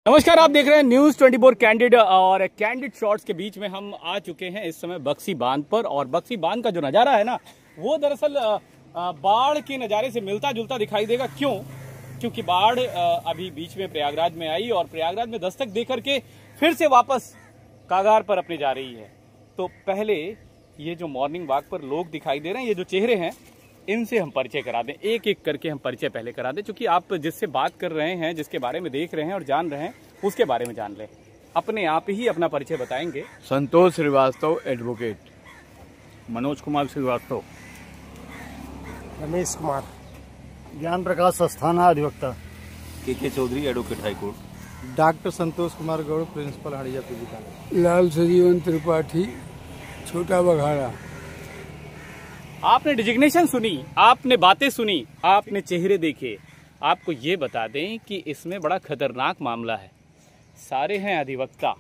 नमस्कार, आप देख रहे हैं न्यूज 24 कैंडिड और कैंडिड शॉट्स के बीच में हम आ चुके हैं इस समय बक्सी बांध पर। और बक्सी बांध का जो नज़ारा है ना, वो दरअसल बाढ़ के नज़ारे से मिलता जुलता दिखाई देगा। क्योंकि बाढ़ अभी बीच में प्रयागराज में आई और प्रयागराज में दस्तक दे करके फिर से वापस कागार पर अपने जा रही है। तो पहले ये जो मॉर्निंग वॉक पर लोग दिखाई दे रहे हैं, ये जो चेहरे हैं, इनसे हम परिचय करा दें, एक एक करके हम परिचय पहले करा दें, क्योंकि आप जिससे बात कर रहे हैं, जिसके बारे में देख रहे हैं और जान रहे हैं, उसके बारे में जान लें। अपने आप ही अपना परिचय बताएंगे। संतोष श्रीवास्तव एडवोकेट, मनोज कुमार श्रीवास्तव, रमेश कुमार, ज्ञान प्रकाश अस्थाना अधिवक्ता, K Chaudhary advocate high court, doctor Santosh Kumar Gaur principal Handia PG college, Lal Sajivan Tripathi Chhota Baghada. आपने डिजिग्नेशन सुनी, आपने बातें सुनी, आपने चेहरे देखे। आपको ये बता दें कि इसमें बड़ा खतरनाक मामला है। सारे हैं अधिवक्ता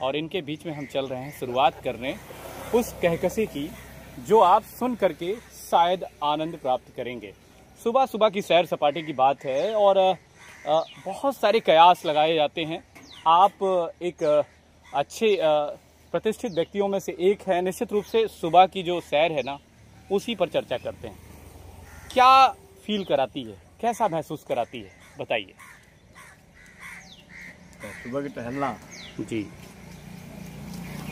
और इनके बीच में हम चल रहे हैं शुरुआत करने उस कहकसे की जो आप सुन करके शायद आनंद प्राप्त करेंगे। सुबह सुबह की सैर सपाटे की बात है और बहुत सारे कयास लगाए जाते हैं। आप एक अच्छे प्रतिष्ठित व्यक्तियों में से एक है। निश्चित रूप से सुबह की जो सैर है ना, उसी पर चर्चा करते हैं। क्या फील कराती है, कैसा महसूस कराती है, बताइए। सुबह की टहलना जी,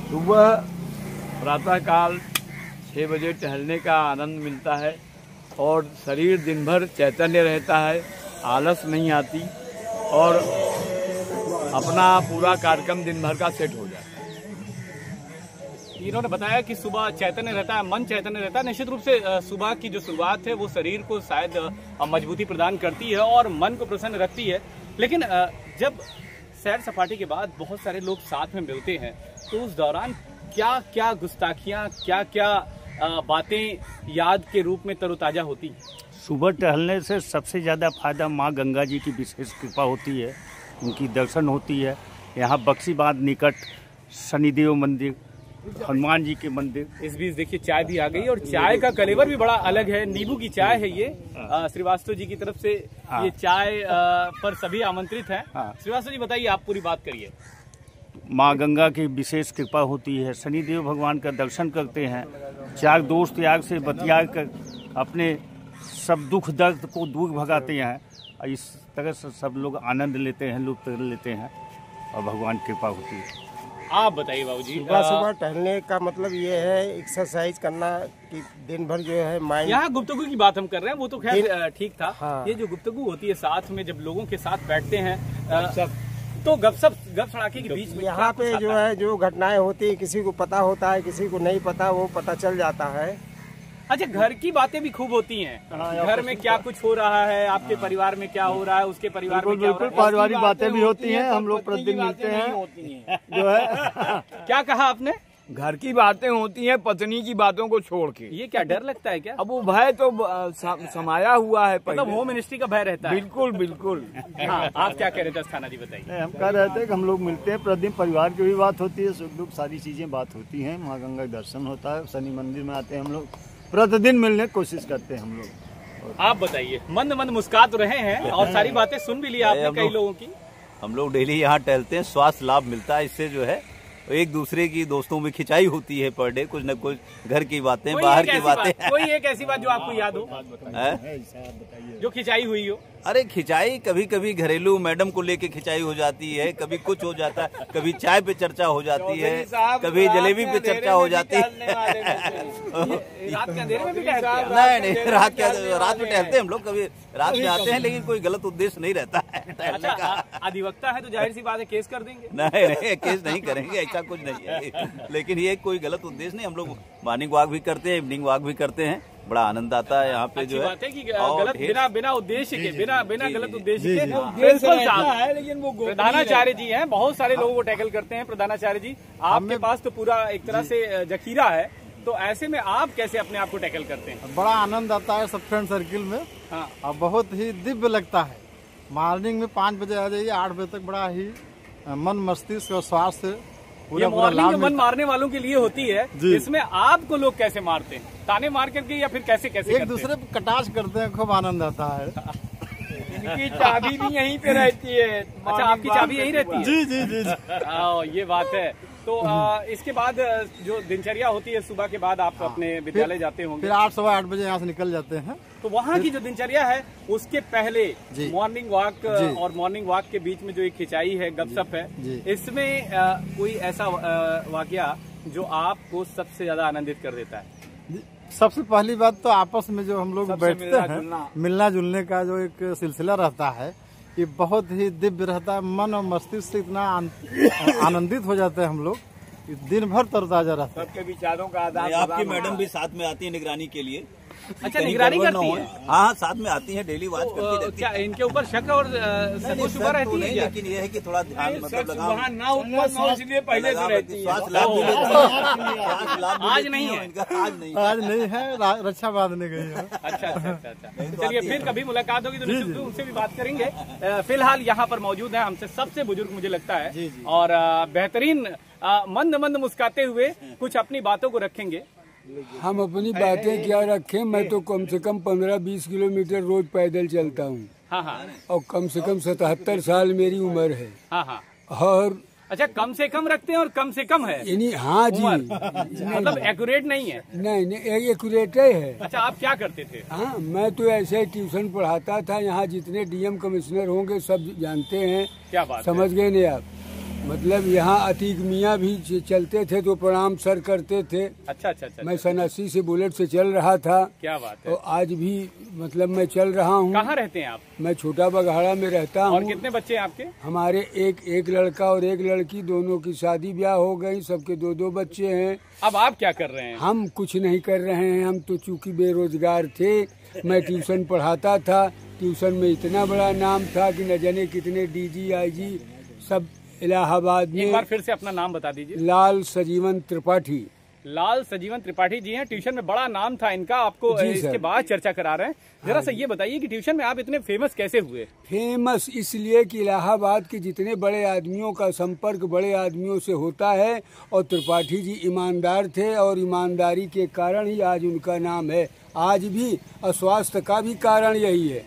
सुबह प्रातःकाल 6 बजे टहलने का आनंद मिलता है और शरीर दिन भर चैतन्य रहता है, आलस नहीं आती और अपना पूरा कार्यक्रम दिन भर का सेट हो जाता है। इन्होंने बताया कि सुबह चैतन्य रहता है, मन चैतन्य रहता है। निश्चित रूप से सुबह की जो शुरुआत है वो शरीर को शायद मजबूती प्रदान करती है और मन को प्रसन्न रखती है। लेकिन जब सैर सपाटे के बाद बहुत सारे लोग साथ में मिलते हैं, तो उस दौरान क्या क्या गुस्ताखियां, क्या क्या बातें याद के रूप में तरोताजा होती हैं। सुबह टहलने से सबसे ज़्यादा फायदा माँ गंगा जी की विशेष कृपा होती है, उनकी दर्शन होती है। यहाँ बक्सी बांध निकट शनिदेव मंदिर, हनुमान जी के मंदिर। इस बीच देखिए चाय भी आ गई और चाय का कलेवर भी बड़ा अलग है। नींबू की चाय है ये, श्रीवास्तव जी की तरफ से ये चाय पर सभी आमंत्रित हैं। श्रीवास्तव जी बताइए, आप पूरी बात करिए। माँ गंगा की विशेष कृपा होती है, शनिदेव भगवान का दर्शन करते हैं, त्याग दोष त्याग से बतिया कर अपने सब दुख दर्द को दूर भगाते हैं। इस तरह से सब लोग आनंद लेते हैं, लुत्फ लेते हैं और भगवान की कृपा होती है। आप बताइए बाबूजी। सुबह सुबह टहलने का मतलब ये है एक्सरसाइज करना कि दिन भर जो है माइंड। यहाँ गुफ्तगू की बात हम कर रहे हैं, वो तो खैर ठीक था। हाँ। ये जो गुफ्तगू होती है साथ में, जब लोगों के साथ बैठते हैं तो गप सड़ाके के बीच में यहाँ पे जो है जो घटनाएं होती है, किसी को पता होता है, किसी को नहीं पता, वो पता चल जाता है। अच्छा, घर की बातें भी खूब होती हैं। घर में क्या कुछ हो रहा है, आपके परिवार में क्या हो रहा है, उसके परिवार में क्या हो रहा है, पारिवारिक बातें भी होती हैं। हम लोग प्रतिदिन मिलते हैं जो है। क्या कहा आपने? घर की बातें होती हैं पत्नी की बातों को छोड़ के। ये क्या डर लगता है क्या? अब वो भय तो समाया हुआ है, मतलब होम मिनिस्ट्री का भय रहता है। बिल्कुल बिल्कुल। हाँ, आप क्या कह रहे थे अस्थाना जी, बताइए। हम कह रहे थे कि हम लोग मिलते हैं प्रतिदिन, परिवार की भी बात होती है, सुख दुख सारी चीज़ें बात होती हैं। माँ गंगा का दर्शन होता है, शनि मंदिर में आते हैं हम लोग, प्रतिदिन मिलने की कोशिश करते हैं हम लोग। आप बताइए। मंद मंद मुस्कुरा तो रहे हैं और सारी बातें सुन भी ली आपने कई लोगों की। हम लोग डेली यहाँ टहलते हैं, स्वास्थ्य लाभ मिलता है इससे। जो है एक दूसरे की दोस्तों में खिंचाई होती है पर डे, कुछ न कुछ घर की बातें, बाहर की बातें। कोई एक ऐसी बात जो आपको याद हो, जो खिंचाई हुई हो? अरे खिंचाई कभी कभी घरेलू मैडम को लेके खिंचाई हो जाती है, कभी कुछ हो जाता है, कभी चाय पे चर्चा हो जाती है, कभी जलेबी पे चर्चा हो जाती है। रात के अंधेरे में भी टहलते हैं? नहीं, रात में टहलते हैं हम लोग, कभी रात में आते हैं, लेकिन कोई गलत उद्देश्य नहीं रहता है टहलने का। अधिवक्ता है तो जाहिर सी बात है केस कर देंगे। नहीं, केस नहीं करेंगे, ऐसा कुछ नहीं है। लेकिन ये कोई गलत उद्देश्य नहीं। हम लोग मॉर्निंग वॉक भी करते हैं, इवनिंग वॉक भी करते हैं, बड़ा आनंद आता है यहाँ पे। जो है कि गलत बिना उद्देश्य के, बिना गलत उद्देश्य के प्रिंसिपल साहब, लेकिन वो प्रधानाचार्य जी हैं, बहुत सारे लोगों को टैकल करते हैं। प्रधानाचार्य जी, आपके पास तो पूरा एक तरह से जखीरा है, तो ऐसे में आप कैसे अपने आप को टैकल करते हैं? बड़ा आनंद आता है सब फ्रेंड सर्किल में। हाँ। और बहुत ही दिव्य लगता है। मॉर्निंग में 5 बजे आ जाइए, 8 बजे तक बड़ा ही मन मस्तिष्क और स्वास्थ्य ये मॉर्निंग मन मारने वालों के लिए होती है। इसमें आपको लोग कैसे मारते हैं? ताने मार करके या फिर कैसे कैसे एक दूसरे पर कटाक्ष करते हैं, खूब आनंद आता है। इनकी चाबी भी यहीं पे रहती है। अच्छा, आपकी चाबी यहीं रहती है? जी जी जी, जी। ये बात है। तो इसके बाद जो दिनचर्या होती है, सुबह के बाद आप अपने विद्यालय जाते होंगे? फिर 8 सवा 8 बजे यहाँ से निकल जाते हैं। तो वहाँ की जो दिनचर्या है उसके पहले जी। मॉर्निंग वॉक और मॉर्निंग वॉक के बीच में जो एक खिंचाई है, गपशप है, जी। इसमें कोई ऐसा वाकया जो आपको सबसे ज्यादा आनंदित कर देता है? सबसे पहली बात तो आपस में जो हम लोग बैठते हैं, मिलना जुलने का जो एक सिलसिला रहता है, ये बहुत ही दिव्य रहता है। मन और मस्तिष्क से इतना आनंदित हो जाते हैं हम लोग, दिन भर तरोताजा रहता है। सबके विचारों का आदान आपकी मैडम भी साथ में आती है निगरानी के लिए? अच्छा, निगरानी करती है? हाँ, साथ में आती है, डेली वॉच करती रहती है। क्या इनके ऊपर शक और शुबा रहती है? लेकिन ये है कि थोड़ा ध्यान मतलब लगाओ। ना उत्पन्न हो, इसलिए पहले से रहती है। स्वास्थ्य लाभ भी लेती है। आज नहीं है इनका, आज नहीं है, रक्षा बांधने गई है। अच्छा। चलिए, फिर कभी मुलाकात होगी तो निश्चित उनसे भी बात करेंगे। फिलहाल यहाँ पर मौजूद है हमसे सबसे बुजुर्ग, मुझे लगता है, और बेहतरीन मंद मंद मुस्काते हुए कुछ अपनी बातों को रखेंगे। हम अपनी बातें क्या रखें, मैं तो कम से कम 15-20 किलोमीटर रोज पैदल चलता हूँ। हाँ। और कम से कम 77 साल मेरी उम्र है। हाँ। और अच्छा, कम से कम रखते हैं और कम से कम है यानी? हाँ जी, मतलब एक्यूरेट नहीं है? नहीं, एक्यूरेट है। अच्छा, आप क्या करते थे? हाँ, मैं तो ऐसे ट्यूशन पढ़ाता था। यहाँ जितने डीएम कमिश्नर होंगे सब जानते हैं। क्या बात, समझ गए नहीं आप? मतलब यहाँ अतीक मियाँ भी चलते थे तो प्रणाम सर करते थे। अच्छा। मैं 80 से बुलेट से चल रहा था। क्या बात है। और आज भी मतलब मैं चल रहा हूँ। कहाँ रहते हैं आप? मैं छोटा बघाड़ा में रहता हूँ। और कितने बच्चे हैं आपके? हमारे एक लड़का और एक लड़की, दोनों की शादी ब्याह हो गई, सबके 2 बच्चे हैं। अब आप क्या कर रहे हैं? हम कुछ नहीं कर रहे हैं। हम तो चूंकि बेरोजगार थे, मैं ट्यूशन पढ़ाता था। ट्यूशन में इतना बड़ा नाम था कि न जाने कितने DG IG सब इलाहाबाद में। एक बार फिर से अपना नाम बता दीजिए। लाल सजीवन त्रिपाठी। लाल सजीवन त्रिपाठी जी हैं। ट्यूशन में बड़ा नाम था इनका, आपको इसके बाद चर्चा करा रहे हैं। जरा सा ये बताइए कि ट्यूशन में आप इतने फेमस कैसे हुए? फेमस इसलिए कि इलाहाबाद के जितने बड़े आदमियों का संपर्क बड़े आदमियों से होता है, और त्रिपाठी जी ईमानदार थे, और ईमानदारी के कारण ही आज उनका नाम है। आज भी अस्वास्थ्य का भी कारण यही है।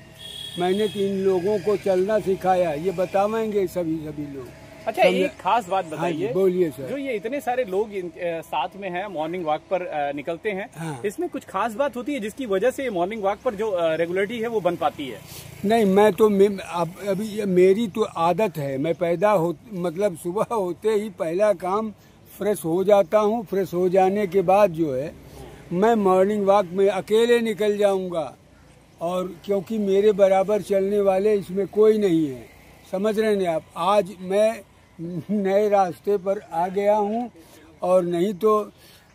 मैंने 3 लोगों को चलना सिखाया, ये बतावेंगे सभी लोग। अच्छा, एक खास बात बताइए। बोलिए सर। जो ये इतने सारे लोग साथ में हैं, मॉर्निंग वॉक पर निकलते हैं, इसमें कुछ खास बात होती है जिसकी वजह से मॉर्निंग वॉक पर जो रेगुलरिटी है वो बन पाती है? नहीं, मैं तो अभी मेरी तो आदत है। मैं मतलब सुबह होते ही पहला काम फ्रेश हो जाता हूँ। फ्रेश हो जाने के बाद जो है मैं मॉर्निंग वॉक में अकेले निकल जाऊँगा, और क्योंकि मेरे बराबर चलने वाले इसमें कोई नहीं है। समझ रहे हैं आप? आज मैं नए रास्ते पर आ गया हूँ, और नहीं तो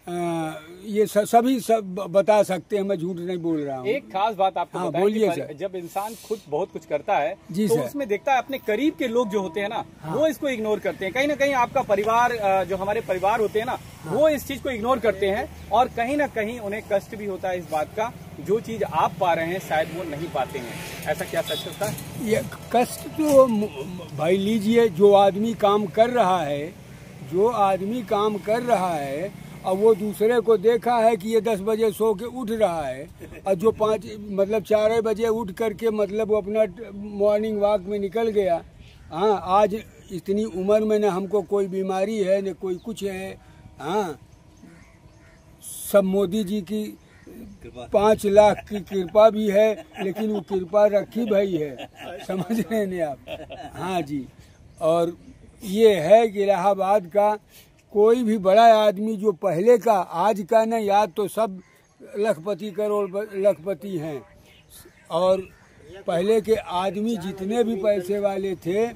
ये सभी सब बता सकते हैं, मैं झूठ नहीं बोल रहा हूँ। एक खास बात आपको बताएं, बोलिए सर। जब इंसान खुद बहुत कुछ करता है जी तो सर, उसमें देखता है अपने करीब के लोग जो होते हैं ना, वो इसको इग्नोर करते हैं। कहीं ना कहीं आपका परिवार, जो हमारे परिवार होते हैं ना, वो इस चीज को इग्नोर करते हैं, और कहीं ना कहीं उन्हें कष्ट भी होता है इस बात का, जो चीज आप पा रहे हैं शायद वो नहीं पाते हैं। ऐसा क्या सच होता है? ये कष्ट तो भाई लीजिए, जो आदमी काम कर रहा है, और वो दूसरे को देखा है कि ये 10 बजे सो के उठ रहा है, और जो 4 बजे उठ करके मतलब वो अपना मॉर्निंग वॉक में निकल गया। हाँ, आज इतनी उम्र में न हमको कोई बीमारी है न कोई कुछ है। हाँ, सब मोदी जी की 5 लाख की कृपा भी है, लेकिन वो कृपा रखी भाई है। समझ रहे हैं आप? हाँ जी। और ये है कि इलाहाबाद का कोई भी बड़ा आदमी जो पहले का, आज का नहीं, याद तो सब लखपति करोड़ लखपति हैं, और पहले के आदमी जितने भी पैसे वाले थे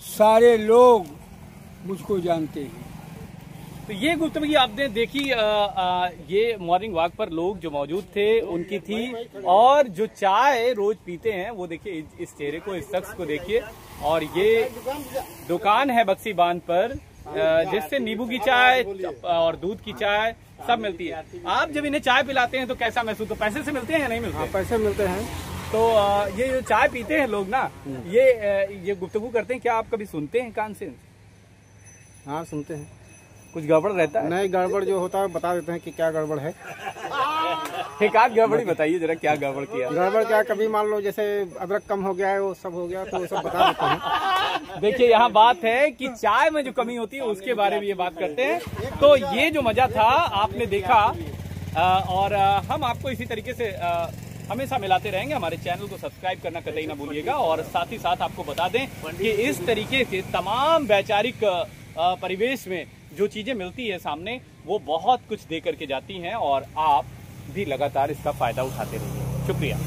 सारे लोग मुझको जानते हैं। तो ये गुफ्तगी आपने देखी, ये मॉर्निंग वॉक पर लोग जो मौजूद थे उनकी थी, और जो चाय रोज पीते हैं वो देखिए, इस चेहरे को, इस शख्स को देखिए। और ये दुकान है बक्सी बांध पर, जिससे नींबू की चाय और दूध की चाय सब मिलती है। आप जब इन्हें चाय पिलाते हैं तो कैसा महसूस, तो पैसे से मिलते हैं या नहीं मिलते? हाँ, पैसे मिलते हैं। तो ये जो चाय पीते हैं लोग ना, ये गुफ्तगू करते हैं, क्या आप कभी सुनते हैं कान से? हाँ, सुनते हैं। कुछ गड़बड़ रहता है? नहीं, गड़बड़ जो होता है बता देते हैं कि क्या गड़बड़ है। एक आध गड़बड़ी बताइए जरा, क्या गड़बड़ किया? गड़बड़ क्या, कभी मान लो जैसे अदरक कम हो गया है, वो सब हो गया, तो वो सब बता देते हैं। देखिए यहाँ बात है कि चाय में जो कमी होती है उसके बारे में ये बात करते हैं। तो ये जो मजा था आपने देखा, और हम आपको इसी तरीके से हमेशा मिलाते रहेंगे। हमारे चैनल को सब्सक्राइब करना कतई ना भूलिएगा, और साथ ही साथ आपको बता दें कि इस तरीके के तमाम वैचारिक परिवेश में जो चीजें मिलती है सामने, वो बहुत कुछ दे करके जाती हैं, और आप भी लगातार इसका फायदा उठाते रहिए। शुक्रिया।